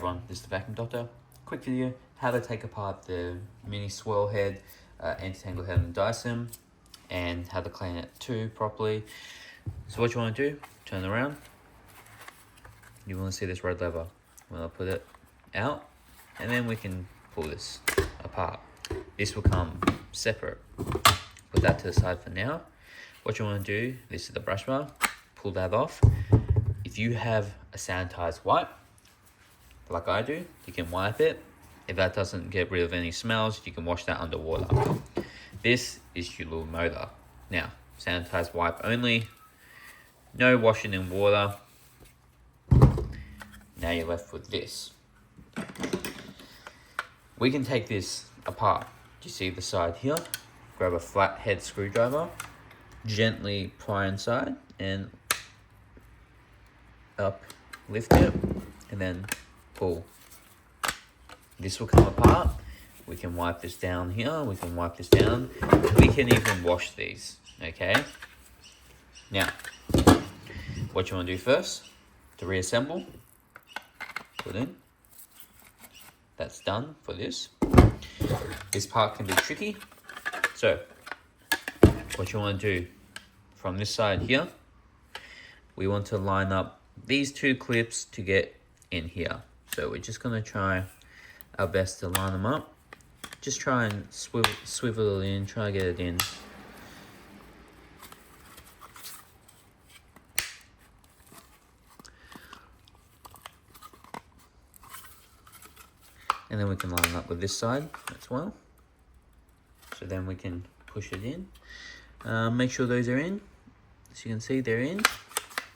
everyone, this is the Vacuum Doctor. Quick video, how to take apart the mini swirl head, anti-tangle head on Dyson, and how to clean it too properly. So what you want to do, turn around. You want to see this red lever. I'll put it out, and then we can pull this apart. This will come separate. Put that to the side for now. What you want to do, this is the brush bar, pull that off. If you have a sanitized wipe, like I do, you can wipe it. If that doesn't get rid of any smells, you can wash that underwater. This is your little motor. Now, sanitized wipe only, no washing in water. Now you're left with this. We can take this apart. You see the side here? Grab a flat head screwdriver, gently pry inside and up, lift it, and then pull. This will come apart. We can wipe this down here, we can wipe this down. We can even wash these, okay? Now, what you want to do first, to reassemble, put in. That's done for this. This part can be tricky. So, what you want to do, from this side here, we want to line up these two clips to get in here. So we're just going to try our best to line them up. Just try and swivel it in, try to get it in. And then we can line up with this side as well. So then we can push it in. Make sure those are in. As you can see, they're in.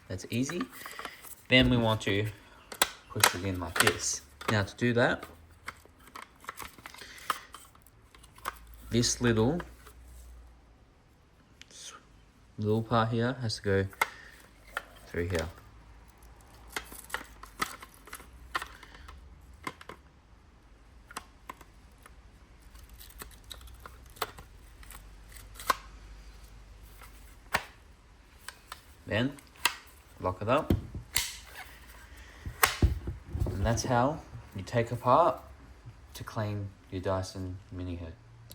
That's easy. Then we want to push it in like this. Now to do that, this little part here has to go through here. Then lock it up, and that's how you take apart to clean your Dyson mini head.